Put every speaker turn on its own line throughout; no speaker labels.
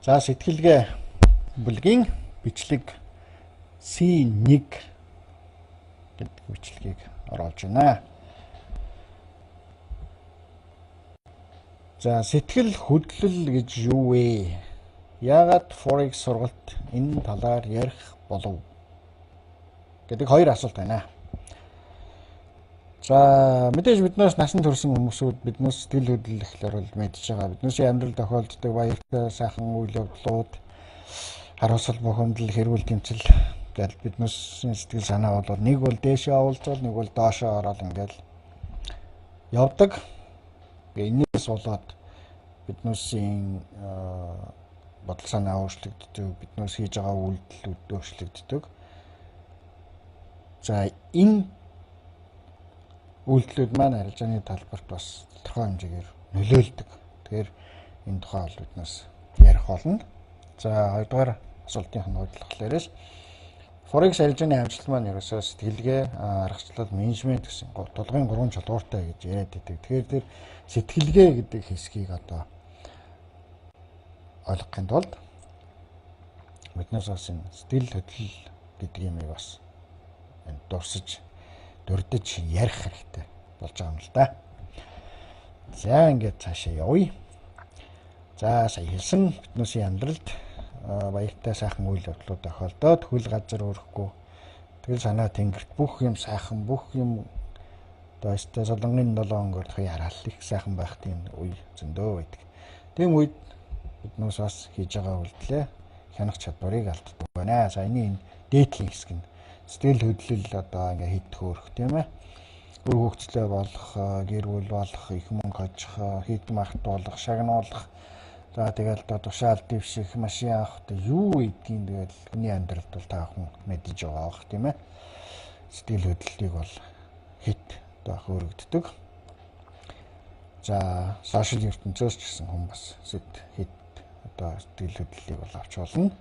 За сэтгэлгээ бүлгийн бичлэг C1 гэдэг бичлэгийг оруулж байна. За сэтгэл хөдлөл гэж юу вэ? Яагаад Forex сургалт энэ талаар ярих болов гэдэг хоёр асуулт байна. За мэдээж биднээс насан турш хүмүүсүүд биднээс сэтгэл хөдлөл гэхлээр бол мэдж байгаа. Биднээсээ амьдрал тохиолддог баяртай сайхан үйл явдлууд, хариуцлага бухимдал, хэрүүл тэмцэл тэгэл биднээс сэтгэл санаа бол нэг бол дээшээ оволцол, нэг бол доошоо ороод ингээл явдаг. Энээс болоод биднээсийн бодол санаа өөрчлөгддөг, биднээс хийж байгаа үйлдэлүүд өөрчлөгддөг. За энэ үйлдэлүүд маань арилжааны талбарт бас тодорхой хэмжээгээр нөлөөлдөг. Тэгэхээр энэ тухай бол биднээс ярих болно. За хоёрдугаар асуултын хувьд болохоор Forex арилжааны амжилт маань ерөөсөө сэтгэлгээ, аргачлал, менежмент гэсэн тулгын 3 чулууртай гэж яриад байдаг. Тэгэхээр тэр сэтгэлгээ гэдэг хэсгийг одоо ойлгохын тулд биднээс бас энэ сэтгэл хөдлөл гэдэг юмыг бас дурдж ярих хэрэгтэй болж байгаа юм л да. За ингээд цаашаа явъя. За сая хэлсэн биднээсийн амьдралд баяртай сайхан үйл явдлууд тохиолдоод хөл газар өрөхгүй тэгэл санаа тэнгэрт бүх юм сайхан, бүх юм одоо өстэй солонгын 7 өнгөөр хараал их сайхан байх тийм үе зөндөө байдаг. Тийм үед биднээс бас хийж байгаа үйлдэлээ хянах чадварыг алддаг байна. За энэ дээдлийн хэсэг нь сэтгэл хөдлөл одоо ингээ хийдэх өөрөх тийм ээ. Үр хөвгчлээ болох, гэр бүл болох, их мөнгө хожих, хийд мартуулах, шагнуулах. За тэгэл одоо тушаал дэвших, машин авах юу гэдгийг тэгэл хүний амьдралд бол та бүхэн мэдэж байгаа бох тийм ээ. Сэтгэл хөдлөлийг бол хит одоо хөөрөгддөг. За сошиал ертөнцөөс ч гэсэн хүн бас хит одоо сэтгэл хөдлөлийг бол авч болно.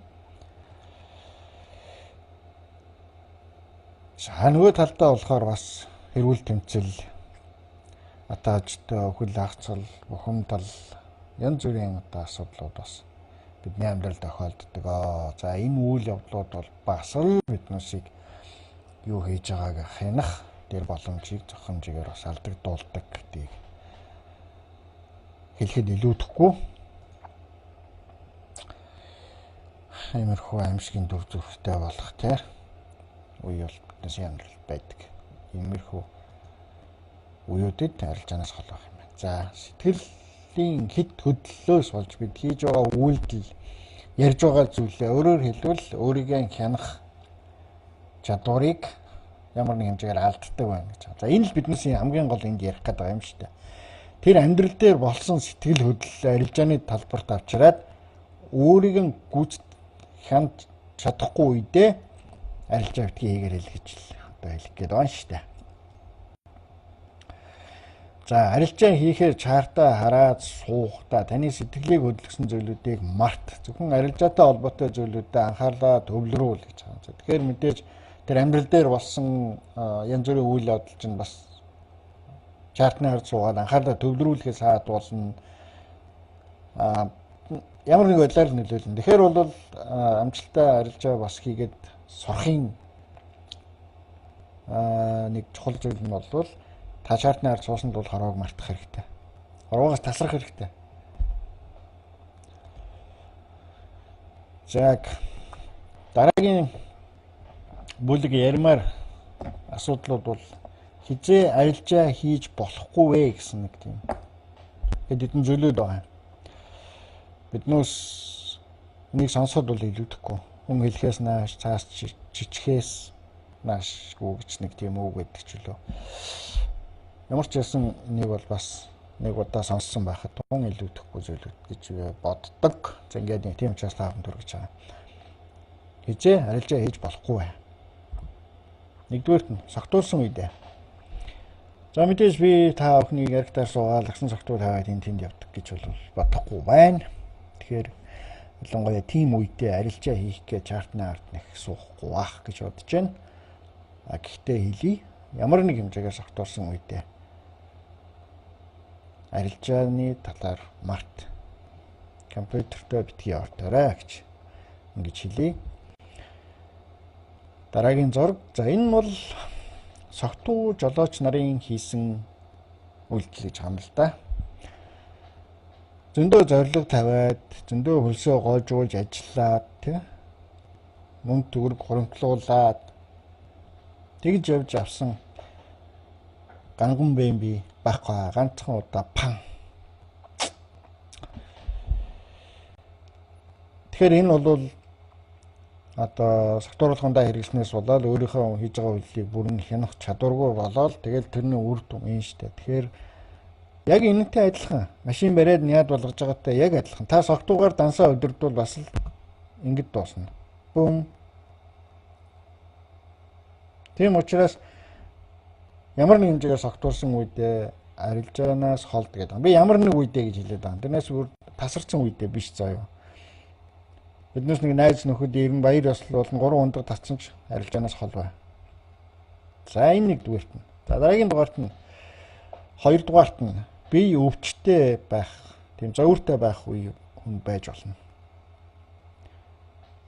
За нөгөө талдаа болохоор бас хэрүүл тэмцэл, атаажтай хөл хагцал, бухимдал янз бүрийн одоо асуудлууд бас бидний амьдралд тохиолддог. За энэ үйл явдлууд бол бас л биднээсийг юу хийж байгааг хянах тэр боломжийг зохих хэмжээгээр бас алдагдуулдаг гэдгийг хэлэхэд илүүдэхгүй. Иймэрхүү аимшигын дүр зурагтай болох тийм үе бол биднээсийн амьдралд байдаг. Иймэрхүү үеүүдэд арилжаанаас хол байх юм байна. За сэтгэлийн хит хөдлөлөөс болж бид хийж байгаа үйлдэл, ярьж байгаа зүйлээ өөрөөр хэлбэл өөрийгөө хянах чадварыг ямар нэг хэмжээгээр алддаг байна гэж. За энэ л биднээсийн хамгийн гол энд ярих гэдэг юм шүү дээ. Тэр амьдрал дээр болсон сэтгэл хөдлөл арилжааны талбарт авчираад өөрийгөө гүйцэд хянаж чадахгүй үедээ арилжаа битгий хийгэрэй л гэж одоо хэлэх гээд байна шүү дээ. За арилжаа хийхээр чартаа хараад суухдаа таны сэтгэлийг хөдөлгсөн зүйлүүдийг март. Зөвхөн арилжаатай холбоотой зүйлүүдэд анхаарлаа төвлөрүүл гэж байгаа. Тэгэхээр мэдээж тэр амьдрал дээр болсон янз бүрийн үйл явдал чинь бас чартны хард суугаад анхаарлаа төвлөрүүлэхээс хаад болно. Ямар нэг байдлаар нөлөөлнө. Тэгэхээр бол амжилттай арилжаа бас хийгээд сурахын нэг чухал зүйл нь бол та чартны хард суусанд бол хорвоог мартах хэрэгтэй. Хорвоогоос тасрах хэрэгтэй. За дараагийн бүлэг ярмаар асуудлууд бол хизээ арилжаа хийж болохгүй вэ гэсэн нэг тийм хэдэн зүйлүүд байгаа. Биднээс энийг сонсоход бол илүүдэхгүй. Хүн хэлэхээс нааш цаас жижигхээс наашгүй гэж нэг тийм үг гэдэг ч үлээ. Ямар ч байсан энийг бол бас нэг удаа сонссон байхад хүн илүүдэхгүй зүйлүүд гэж боддог. За ингээд тийм учраас таахан төрөж байгаа. Хизээ арилжаа хийж болохгүй бай. Нэгдүгээрт нь согтуулсан үедээ. За мэдээж би та бүхнийг яригтаар суугаад агсан согтуул хаваад тэнд явдаг гэж бол бодохгүй байна. Тэгэхээр ялангуяа тийм үедээ арилжаа хийх гэж чартны ард нэг суухгүй бах гэж бодож байна. Гэхдээ хэлий ямар нэг хэмжээгээр согтуулсан үедээ арилжааны талаар март компьютертэй битгий яваарай гэж ингэж хэлье. Дараагийн зураг. За энэ бол согтуу жолооч нарын хийсэн үйлдэл гэж байна л да. Зөндөө зорилго тавиад, зөндөө хөлсөө гоожуулж ажиллаад, тий. Мөнгө төгрөг хуримтлуулаад тэгж явж авсан ганган бэмби байхгүй ганцхан удаа пан. Тэгэхээр энэ бол одоо согтууруулгандаа хэрэглэснээс болоод өөрийнхөө хийж байгаа үйлдэлийг бүрэн хянах чадваргүй болоод тэгэл тэрний үр дүн юм шүү дээ. Тэгэхээр яг энэтэй адилхан машин бариад няд болгож байгаатай яг адилхан. Та согтуугаар дансаа өдөрдвөл бас л ингэж дуусна. Бум. Тийм учраас ямар нэг хэмжээгээр согтуурсан үедээ арилжаанаас холд гэдэг. Би ямар нэг үедээ гэж хэлээд байгаа. Тэрнээс өөр тасарсан үедээ биш заа юу. Биднээс нэг найз нөхөд ирэн баяр ёслол болон 3 ундаг татсан ч арилжаанаас хол бай. За энэ нэг дугаарт нь. За дараагийн дугаарт нь хоёрдугаарт нь бие өвчтэй байх, тийм зовиртой байх үе хүн байж болно.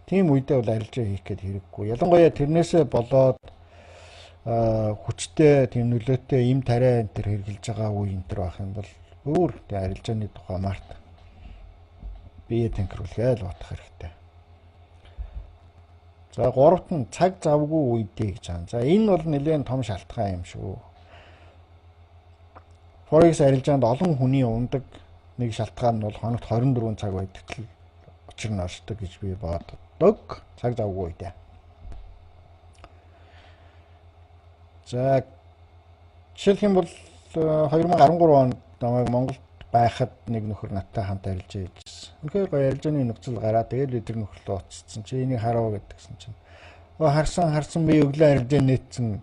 Тийм үедээ бол арилжаа хийх гээд хэрэггүй. Ялангуяа тэрнээсээ болоод хүчтэй тийм нөлөөтэй им тариа энэ төр хэрглэж байгаа үе энэ төр байх юм бол өөр тийм арилжааны тухай март бие тэнхрүүлгээл бодох хэрэгтэй. За гуравт нь цаг завгүй үедээ гэж байна. За энэ бол нэлээд том шалтгаан юм шүү. Forex арилжаанд олон хүний ундаг нэг шалтгаан нь бол хоногт 24 цаг байдаг л учир нь оршдог гэж би боддог. Цаг завгүй үедээ. За жишээлх юм бол 2013 онд намайг Монголд байхад нэг нөхөр надтай хамт арилжаа хийжсэн. Үнэхээр гоё арилжааны нөхцөл гараад тэгээд бид нар нөхөрлөө уцсан чи энийг хараа гэдгсэн чинь. Харсан би өглөө арилжаа нээсэн.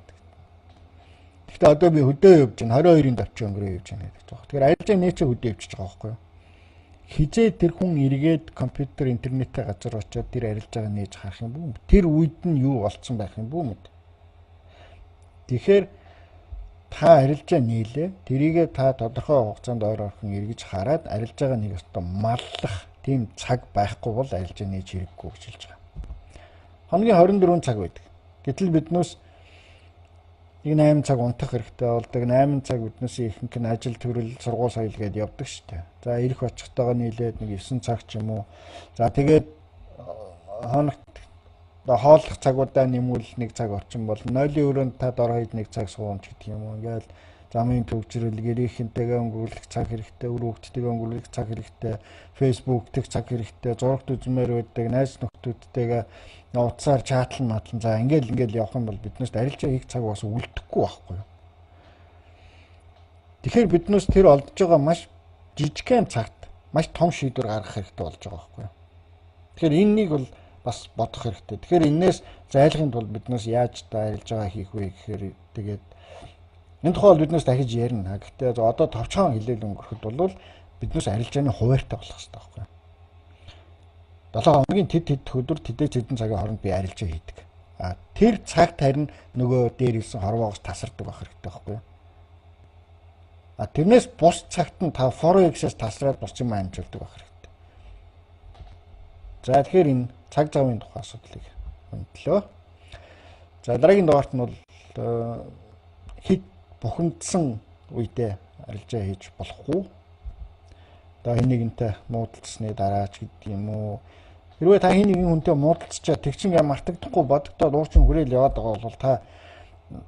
Гэхдээ одоо би хөдөө явж байна. 22-ын давчин өнгөрөө явж байна гэдэг чинь. Тэгэхээр арилжаа нээчээ хөдөө явчих байгаа байхгүй юу? Хизээ тэр хүн эргээд компьютер интернеттэй газар очиод тэр арилжааг нээж харах юм бүү? Тэр үед нь юу болцсон байх юм бүү мэд. Тэгэхээр та арилжаа нийлээ. Тэрийгээ та тодорхой хугацаанд ойр орхон эргэж хараад арилжаагаа нэг өстө маллах тийм цаг байхгүй бол арилжаа нээж хэрэггүй гэж хэлж байгаа. Хоногийн 24 цаг байдаг. Гэтэл биднээс нэг 8 цаг унтах хэрэгтэй болдог. 8 цаг биднээс ихэнх нь ажил төрөл сургууль соёл гэдээ явдаг шүү дээ. За ирэх очихтойгоо нийлээд нэг 9 цаг ч юм уу. За тэгээд хоногт хооллох цагуудаа нэмвэл 1 цаг орчим бол 0-ийн өрөөнд та дор хаяж 1 цаг суун ч гэдэг юм уу. Ингээл замын төвчрөл, гэрийнхэнтэйгээ өнгөрүүлэх цаг хэрэгтэй, өр хөвгттэйгээ өнгөрүүлэх цаг хэрэгтэй, фэйсбүүк дэх цаг хэрэгтэй, зурагт үзмээр байдаг, найз нөхдүүдтэйгээ утсаар чатлан матлан за ингээл явах юм бол биднээс арилжаа хийх цаг бас үлдэхгүй байхгүй юу. Тэгэхээр биднээс тэр олдж байгаа маш жижигхэн цагт маш том шийдвэр гаргах хэрэгтэй болж байгаа байхгүй юу. Тэгэхээр энэнийг бол бас бодох хэрэгтэй. Тэгэхээр энээс зайлахын тулд биднээс яаж та арилжаа хийх вэ гэхээр тэгээд энэ тухай бол биднээс дахиж ярина. Гэхдээ одоо товчхон хэлэл өнгөрөхөд бол биднээс арилжааны хуваартай болох хэрэгтэй байхгүй юу. 7 хоногийн тэд өдөр тэдээ хэдэн цагийн хооронд би арилжаа хийдэг. Тэр цагт харин нөгөө дээр ирсэн хорвоогоос тасардаг байх хэрэгтэй байхгүй юу. Тэрнээс бус цагт нь та Forex-ээс тасраад бус юм амжилтдаг байх хэрэгтэй. За тэгэхээр энэ цаг завын тухай асуудлыг хөндлөө. За дараагийн дугаарт нь бол хэд бухимдсан үедээ арилжаа хийж болохгүй. Одоо энийгэнтэй муудалцсны дараа ч гэдэг юм уу. Хэрвээ та хин нэгэн хүнтэй муудалцчаа тэгчин мартагдахгүй бодогдоод уурчин хүрээл яваад байгаа бол та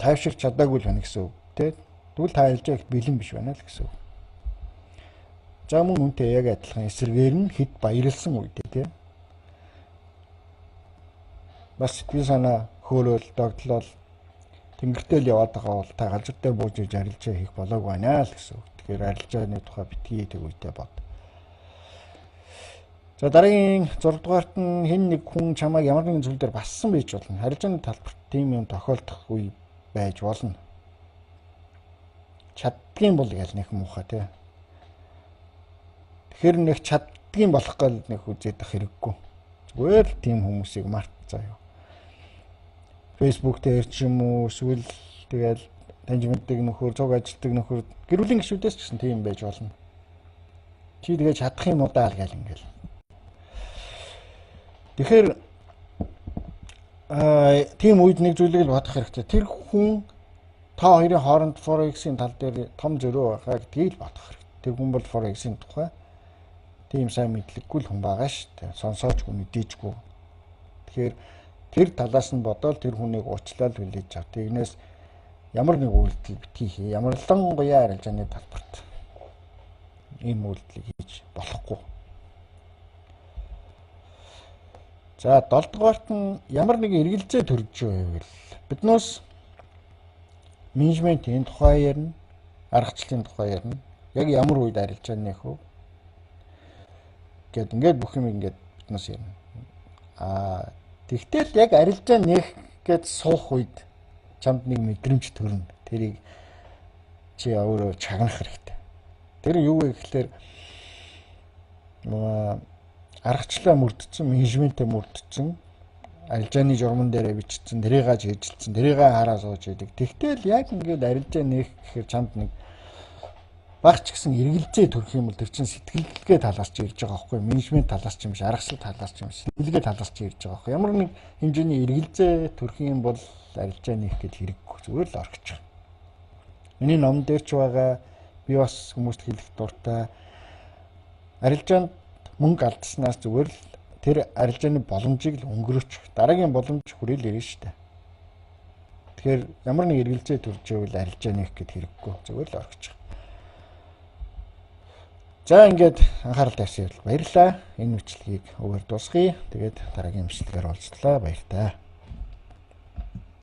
тайвширч чадаагүй л байна гэсэн үг тийм. Тэгвэл та арилжаа их бэлэн биш байна л гэсэн үг. За мөн үнтэй яг адилхан эсрэгээр нь хэд баярлсан үедээ тийм. Бас сэтгэл санаа хөөрөөл догтлол тэнгэртэл яваад байгаа бол та галзар дээр бууж иж арилжаа хийх болоог байна л гэсэн үг. Тэгэхээр арилжааны тухай битгий тэг үедээ бод. За дараагийн 6 дугаарт нь хэн нэг хүн чамайг ямар нэгэн зүйл дээр бассан байж болно. Арилжааны талбарт тийм юм тохиолдох үе байж болно. Чаддгийн бол ял нэг муухай тий. Тэгэхээр нэг чаддгийн болох гал нэг үзээд ах хэрэггүй. Зүгээр тийм хүмүүсийг март заяа. Facebook дээр ч юм уу эсвэл тэгэл таньж мэддэг нөхөр, цуг ажилтдаг нөхөр гэр бүлийн гишүүдээс ч гэсэн тийм байж болно. Чи тэгээ чадах юм уу даа л гал ингээл. Тэгэхээр тийм үед нэг зүйлийг л бодох хэрэгтэй. Тэр хүн та хоёрын хооронд Forex-ийн тал дээр том зөрүү байхаа гэдгийг л бодох хэрэгтэй. Тэр хүн бол Forex-ийн тухай тийм сайн мэдлэггүй л хүн байгаа шүү дээ. Сонсоочгүй мэдээчгүй. Тэгэхээр тэр талаас нь бодоод тэр хүнийг уучлаад хүлээж авах. Тэгнээс ямар нэг үйлдэл битгий хий. Ямарлангуяа арилжааны талбарт ийм үйлдэлийг хийж болохгүй. За 7 дугаарт нь ямар нэг эргэлзээ төрж байвал биднээс менежментийн тухай ярина, аргачлалын тухай ярина. Яг ямар үед арилжаа нээх вэ? Гэт ингээд бүх юм ингээд биднээс ярина. Тэгтэл яг арилжаа нээх гэж суух үед чамд нэг мэдрэмж төрнө. Тэрийг чи өөрөө чагнах хэрэгтэй. Тэр юу вэ гэхээр аргачлалаа мөрдсөн, менежментээ мөрдсөн, арилжааны журман дээрээ бичсэн, тэрийгээ жийжилсэн, тэрийгээ хараа сууж идэг. Тэгтэл яг ингээд арилжаа нээх гэхээр чамд нэг багч гэсэн эргэлзээ төрөх юм бол тэр чинь сэтгэлгээ талаас ч ирж байгаа байхгүй, менежмент талаас ч юм биш, аргачлал талаас ч юм биш, сэтгэлгээ талаас ч ирж байгаа байхгүй. Ямар нэг хэмжээний эргэлзээ төрөх юм бол арилжаа нээх гээд хэрэггүй, зүгээр л орчих. Миний ном дээр ч байгаа, би бас хүмүүст хэлэх дуртай. Арилжаанд мөнгө алдснаас зүгээр л тэр арилжааны боломжийг л өнгөрөөчих. Дараагийн боломж хүрээл ирнэ шүү дээ. Тэгэхээр ямар нэг эргэлзээ төрж ивэл арилжаа нээх гээд хэрэггүй, зүгээр л орчих. За ингээд анхаарал тавьсан явдал баярлалаа. Энэ мэтлэгийг өгөр дуусгая. Тэгээд дараагийн мэтлэгээр уулзлаа. Баярлалаа.